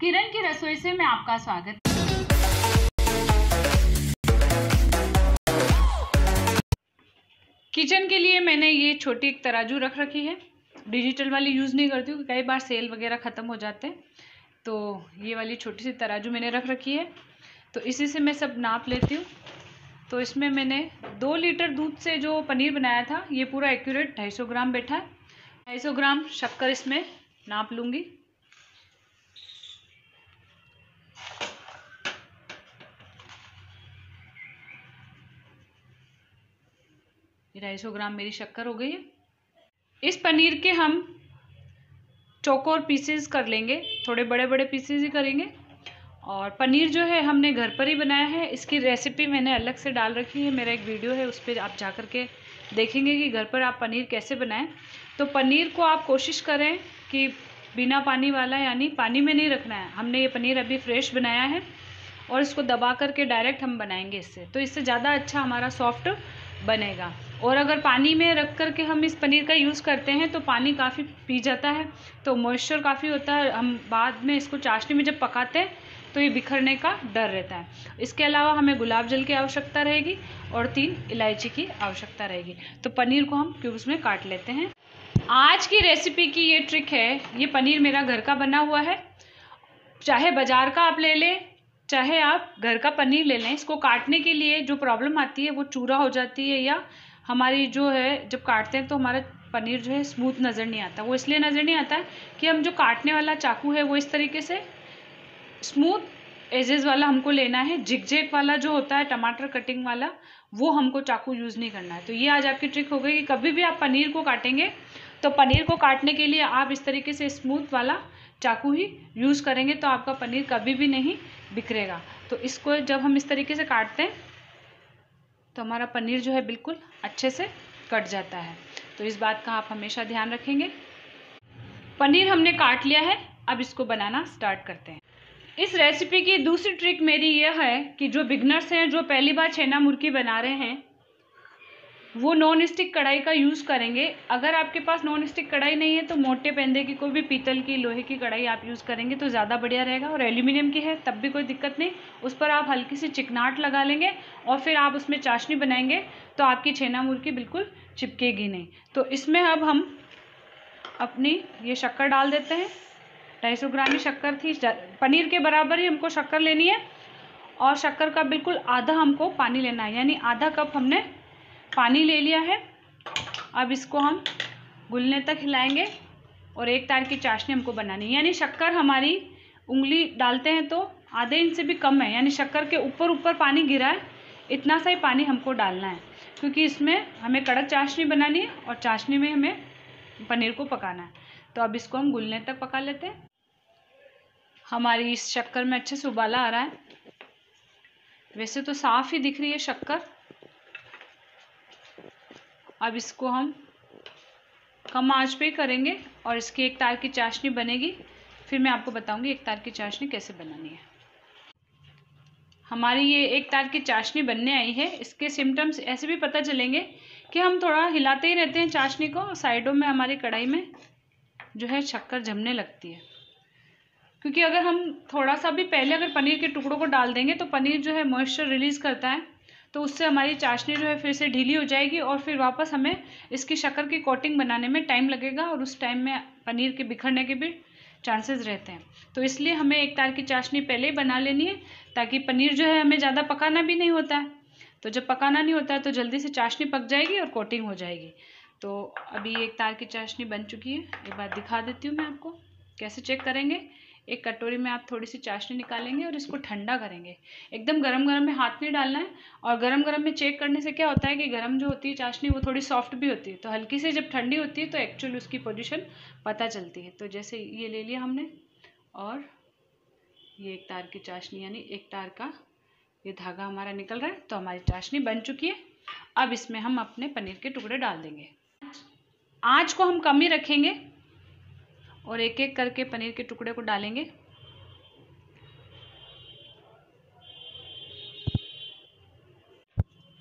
किरण की रसोई से मैं आपका स्वागत। किचन के लिए मैंने ये छोटी एक तराजू रख रखी है। डिजिटल वाली यूज़ नहीं करती हूँ, कई बार सेल वगैरह ख़त्म हो जाते हैं, तो ये वाली छोटी सी तराजू मैंने रख रखी है। तो इसी से मैं सब नाप लेती हूँ। तो इसमें मैंने 2 लीटर दूध से जो पनीर बनाया था, ये पूरा एक्यूरेट 250 ग्राम बैठा है। 250 ग्राम शक्कर इसमें नाप लूँगी। ये 250 ग्राम मेरी शक्कर हो गई है। इस पनीर के हम चौकोर पीसेस कर लेंगे, थोड़े बड़े बड़े पीसेस ही करेंगे। और पनीर जो है हमने घर पर ही बनाया है, इसकी रेसिपी मैंने अलग से डाल रखी है, मेरा एक वीडियो है, उस पर आप जा कर के देखेंगे कि घर पर आप पनीर कैसे बनाएं। तो पनीर को आप कोशिश करें कि बिना पानी वाला, यानी पानी में नहीं रखना है। हमने ये पनीर अभी फ्रेश बनाया है और इसको दबा करके डायरेक्ट हम बनाएंगे इससे, तो इससे ज़्यादा अच्छा हमारा सॉफ्ट बनेगा। और अगर पानी में रख कर के हम इस पनीर का यूज़ करते हैं तो पानी काफ़ी पी जाता है, तो मॉइस्चर काफ़ी होता है। हम बाद में इसको चाशनी में जब पकाते हैं तो ये बिखरने का डर रहता है। इसके अलावा हमें गुलाब जल की आवश्यकता रहेगी और 3 इलायची की आवश्यकता रहेगी। तो पनीर को हम क्यूब्स में काट लेते हैं। आज की रेसिपी की ये ट्रिक है, ये पनीर मेरा घर का बना हुआ है। चाहे बाज़ार का आप ले लें, चाहे आप घर का पनीर ले लें, इसको काटने के लिए जो प्रॉब्लम आती है वो चूरा हो जाती है, या हमारी जो है जब काटते हैं तो हमारा पनीर जो है स्मूथ नज़र नहीं आता। वो इसलिए नज़र नहीं आता है कि हम जो काटने वाला चाकू है वो इस तरीके से स्मूथ एजेस वाला हमको लेना है। जिगजैग वाला जो होता है टमाटर कटिंग वाला, वो हमको चाकू यूज़ नहीं करना है। तो ये आज आपकी ट्रिक हो गई कि कभी भी आप पनीर को काटेंगे तो पनीर को काटने के लिए आप इस तरीके से स्मूथ वाला चाकू ही यूज़ करेंगे, तो आपका पनीर कभी भी नहीं बिखरेगा। तो इसको जब हम इस तरीके से काटते हैं तो हमारा पनीर जो है बिल्कुल अच्छे से कट जाता है। तो इस बात का आप हमेशा ध्यान रखेंगे। पनीर हमने काट लिया है, अब इसको बनाना स्टार्ट करते हैं। इस रेसिपी की दूसरी ट्रिक मेरी यह है कि जो बिगनर्स हैं, जो पहली बार छेना मुर्गी बना रहे हैं, वो नॉन स्टिक कढ़ाई का यूज़ करेंगे। अगर आपके पास नॉन स्टिक कढ़ाई नहीं है तो मोटे पेंदे की, कोई भी पीतल की, लोहे की कढ़ाई आप यूज़ करेंगे तो ज़्यादा बढ़िया रहेगा। और एल्यूमिनियम की है तब भी कोई दिक्कत नहीं, उस पर आप हल्की सी चिकनाहट लगा लेंगे और फिर आप उसमें चाशनी बनाएंगे तो आपकी छेना मुर्गी बिल्कुल चिपकेगी नहीं। तो इसमें अब हम अपनी ये शक्कर डाल देते हैं। 250 ग्राम ही शक्कर थी, पनीर के बराबर ही हमको शक्कर लेनी है। और शक्कर का बिल्कुल आधा हमको पानी लेना है, यानी आधा कप हमने पानी ले लिया है। अब इसको हम घुलने तक हिलाएंगे और 1 तार की चाशनी हमको बनानी है। यानी शक्कर हमारी उंगली डालते हैं तो आधे इंच से भी कम है, यानी शक्कर के ऊपर पानी गिरा है, इतना सा ही पानी हमको डालना है, क्योंकि इसमें हमें कड़क चाशनी बनानी है और चाशनी में हमें पनीर को पकाना है। तो अब इसको हम घुलने तक पका लेते हैं। हमारी इस शक्कर में अच्छे से उबाला आ रहा है, वैसे तो साफ़ ही दिख रही है शक्कर। अब इसको हम कम आंच पे करेंगे और इसकी 1 तार की चाशनी बनेगी। फिर मैं आपको बताऊंगी 1 तार की चाशनी कैसे बनानी है। हमारी ये 1 तार की चाशनी बनने आई है। इसके सिम्टम्स ऐसे भी पता चलेंगे कि हम थोड़ा हिलाते ही रहते हैं चाशनी को, साइडों में हमारी कढ़ाई में जो है शक्कर जमने लगती है। क्योंकि अगर हम थोड़ा सा भी पहले अगर पनीर के टुकड़ों को डाल देंगे तो पनीर जो है मॉइस्चर रिलीज़ करता है, तो उससे हमारी चाशनी जो है फिर से ढीली हो जाएगी और फिर वापस हमें इसकी शक्कर की कोटिंग बनाने में टाइम लगेगा और उस टाइम में पनीर के बिखरने के भी चांसेस रहते हैं। तो इसलिए हमें 1 तार की चाशनी पहले ही बना लेनी है, ताकि पनीर जो है हमें ज़्यादा पकाना भी नहीं होता है। तो जब पकाना नहीं होता है तो जल्दी से चाशनी पक जाएगी और कोटिंग हो जाएगी। तो अभी 1 तार की चाशनी बन चुकी है। एक बार दिखा देती हूँ मैं आपको कैसे चेक करेंगे। एक कटोरी में आप थोड़ी सी चाशनी निकालेंगे और इसको ठंडा करेंगे। एकदम गरम गरम में हाथ नहीं डालना है। और गरम गरम में चेक करने से क्या होता है कि गरम जो होती है चाशनी वो थोड़ी सॉफ्ट भी होती है, तो हल्की से जब ठंडी होती है तो एक्चुअली उसकी पोजीशन पता चलती है। तो जैसे ये ले लिया हमने और ये 1 तार की चाशनी, यानी 1 तार का ये धागा हमारा निकल रहा है, तो हमारी चाशनी बन चुकी है। अब इसमें हम अपने पनीर के टुकड़े डाल देंगे। आँच को हम कम ही रखेंगे और एक एक करके पनीर के टुकड़े को डालेंगे।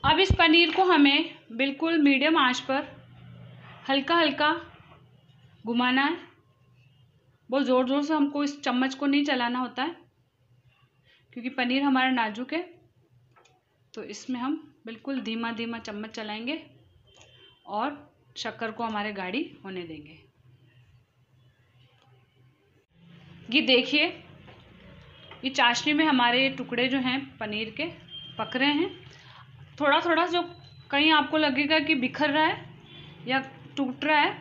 अब इस पनीर को हमें बिल्कुल मीडियम आंच पर हल्का हल्का घुमाना है। बहुत ज़ोर ज़ोर से हमको इस चम्मच को नहीं चलाना होता है, क्योंकि पनीर हमारा नाजुक है। तो इसमें हम बिल्कुल धीमा धीमा चम्मच चलाएंगे और शक्कर को हमारे गाढ़ी होने देंगे। ये देखिए, ये चाशनी में हमारे टुकड़े जो हैं पनीर के पक रहे हैं। थोड़ा थोड़ा जो कहीं आपको लगेगा कि बिखर रहा है या टूट रहा है,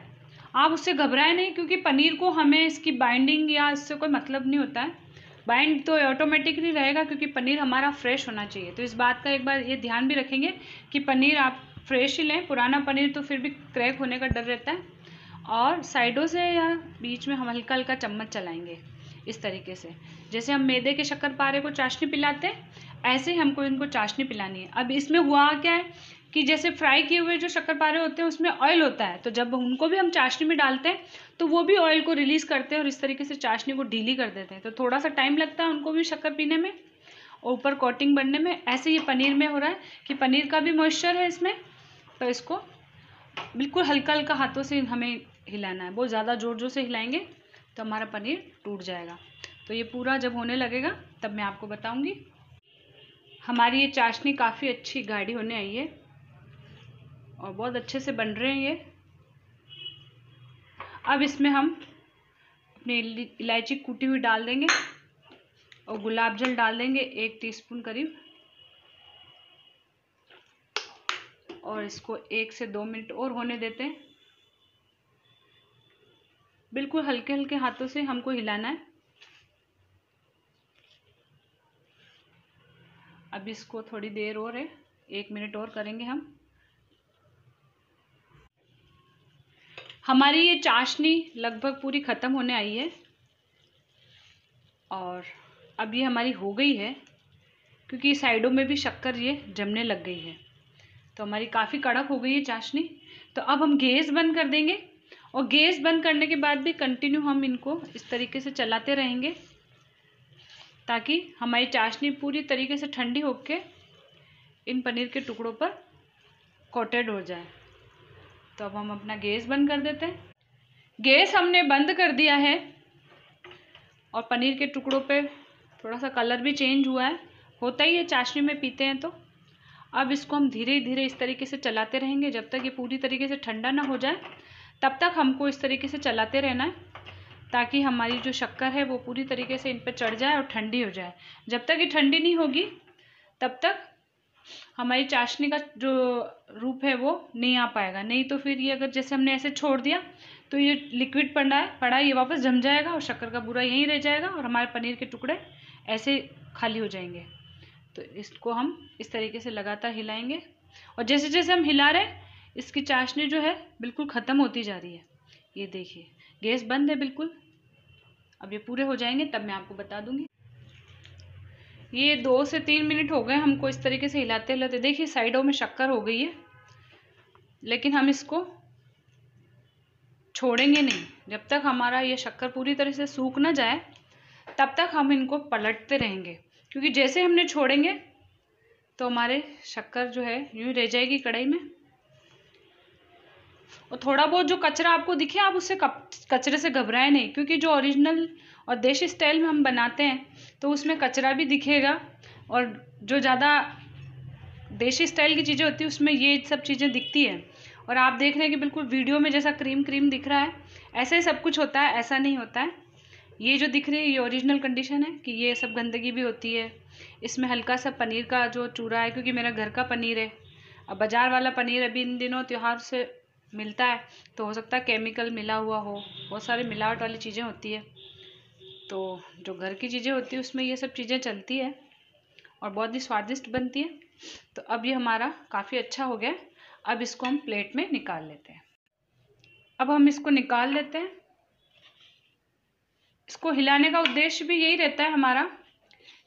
आप उससे घबराएं नहीं, क्योंकि पनीर को हमें इसकी बाइंडिंग या इससे कोई मतलब नहीं होता है। बाइंड तो ऑटोमेटिकली रहेगा, क्योंकि पनीर हमारा फ्रेश होना चाहिए। तो इस बात का एक बार ये ध्यान भी रखेंगे कि पनीर आप फ्रेश ही लें। पुराना पनीर तो फिर भी क्रैक होने का डर रहता है। और साइडों से या बीच में हम हल्का हल्का चम्मच चलाएंगे इस तरीके से। जैसे हम मैदे के शक्करपारे को चाशनी पिलाते हैं, ऐसे ही हमको इनको चाशनी पिलानी है। अब इसमें हुआ क्या है कि जैसे फ्राई किए हुए जो शक्करपारे होते हैं उसमें ऑयल होता है, तो जब उनको भी हम चाशनी में डालते हैं तो वो भी ऑयल को रिलीज़ करते हैं और इस तरीके से चाशनी को ढीली कर देते हैं। तो थोड़ा सा टाइम लगता है उनको भी शक्कर पीने में और ऊपर कोटिंग बनने में। ऐसे ये पनीर में हो रहा है कि पनीर का भी मॉइस्चर है इसमें, तो इसको बिल्कुल हल्का हल्का हाथों से हमें हिलाना है। बहुत ज़्यादा ज़ोर ज़ोर से हिलाएंगे तो हमारा पनीर टूट जाएगा। तो ये पूरा जब होने लगेगा तब मैं आपको बताऊंगी। हमारी ये चाशनी काफ़ी अच्छी गाढ़ी होने आई है और बहुत अच्छे से बन रहे हैं ये। अब इसमें हम अपनी इलायची कूटी हुई डाल देंगे और गुलाब जल डाल देंगे 1 टीस्पून करीब, और इसको 1 से 2 मिनट और होने देते हैं। बिल्कुल हल्के हल्के हाथों से हमको हिलाना है। अब इसको थोड़ी देर और है, 1 मिनट और करेंगे हम। हमारी ये चाशनी लगभग पूरी ख़त्म होने आई है और अब ये हमारी हो गई है, क्योंकि साइडों में भी शक्कर ये जमने लग गई है। तो हमारी काफ़ी कड़क हो गई है चाशनी। तो अब हम गैस बंद कर देंगे और गैस बंद करने के बाद भी कंटिन्यू हम इनको इस तरीके से चलाते रहेंगे, ताकि हमारी चाशनी पूरी तरीके से ठंडी होकर इन पनीर के टुकड़ों पर कोटेड हो जाए। तो अब हम अपना गैस बंद कर देते हैं। गैस हमने बंद कर दिया है और पनीर के टुकड़ों पे थोड़ा सा कलर भी चेंज हुआ है, होता ही है चाशनी में पीते हैं तो। अब इसको हम धीरे धीरे इस तरीके से चलाते रहेंगे जब तक ये पूरी तरीके से ठंडा ना हो जाए। तब तक हमको इस तरीके से चलाते रहना है, ताकि हमारी जो शक्कर है वो पूरी तरीके से इन पर चढ़ जाए और ठंडी हो जाए। जब तक ये ठंडी नहीं होगी तब तक हमारी चाशनी का जो रूप है वो नहीं आ पाएगा। नहीं तो फिर ये अगर जैसे हमने ऐसे छोड़ दिया तो ये लिक्विड पड़ा है ये वापस जम जाएगा और शक्कर का बूरा यहीं रह जाएगा और हमारे पनीर के टुकड़े ऐसे खाली हो जाएंगे। तो इसको हम इस तरीके से लगातार हिलाएंगे और जैसे जैसे हम हिला रहे हैं इसकी चाशनी जो है बिल्कुल ख़त्म होती जा रही है। ये देखिए, गैस बंद है बिल्कुल। अब ये पूरे हो जाएंगे तब मैं आपको बता दूंगी। ये 2 से 3 मिनट हो गए हमको इस तरीके से हिलाते हिलाते। देखिए साइडों में शक्कर हो गई है, लेकिन हम इसको छोड़ेंगे नहीं। जब तक हमारा ये शक्कर पूरी तरह से सूख ना जाए तब तक हम इनको पलटते रहेंगे, क्योंकि जैसे हमने छोड़ेंगे तो हमारे शक्कर जो है यूँ रह जाएगी कढ़ाई में। और थोड़ा बहुत जो कचरा आपको दिखे आप उससे कचरे से घबराएं नहीं, क्योंकि जो ओरिजिनल और देशी स्टाइल में हम बनाते हैं तो उसमें कचरा भी दिखेगा, और जो ज़्यादा देशी स्टाइल की चीज़ें होती है उसमें ये सब चीज़ें दिखती है। और आप देख रहे हैं कि बिल्कुल वीडियो में जैसा क्रीम क्रीम दिख रहा है ऐसे ही सब कुछ होता है, ऐसा नहीं होता है। ये जो दिख रही है ये ओरिजिनल कंडीशन है कि ये सब गंदगी भी होती है। इसमें हल्का सा पनीर का जो चूरा है, क्योंकि मेरा घर का पनीर है। अब बाज़ार वाला पनीर अभी इन दिनों त्यौहार से मिलता है तो हो सकता है केमिकल मिला हुआ हो, बहुत सारी मिलावट वाली चीज़ें होती है। तो जो घर की चीज़ें होती है उसमें ये सब चीज़ें चलती है और बहुत ही स्वादिष्ट बनती है। तो अब ये हमारा काफ़ी अच्छा हो गया। अब इसको हम प्लेट में निकाल लेते हैं। अब हम इसको निकाल लेते हैं। इसको हिलाने का उद्देश्य भी यही रहता है हमारा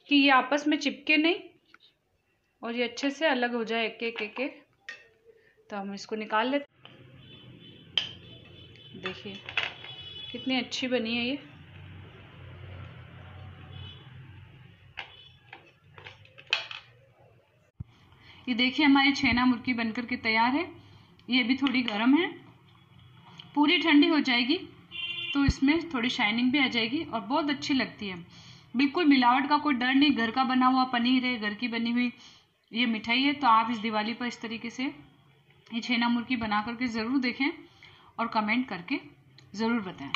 कि ये आपस में चिपके नहीं और ये अच्छे से अलग हो जाए एक एक। तो हम इसको निकाल लेते हैं। देखिए कितनी अच्छी बनी है ये देखिए हमारी छेना मुर्गी बनकर के तैयार है। ये भी थोड़ी गर्म है, पूरी ठंडी हो जाएगी तो इसमें थोड़ी शाइनिंग भी आ जाएगी और बहुत अच्छी लगती है। बिल्कुल मिलावट का कोई डर नहीं, घर का बना हुआ पनीर है, घर की बनी हुई ये मिठाई है। तो आप इस दिवाली पर इस तरीके से ये छेना मुर्गी बना करके ज़रूर देखें और कमेंट करके ज़रूर बताएं।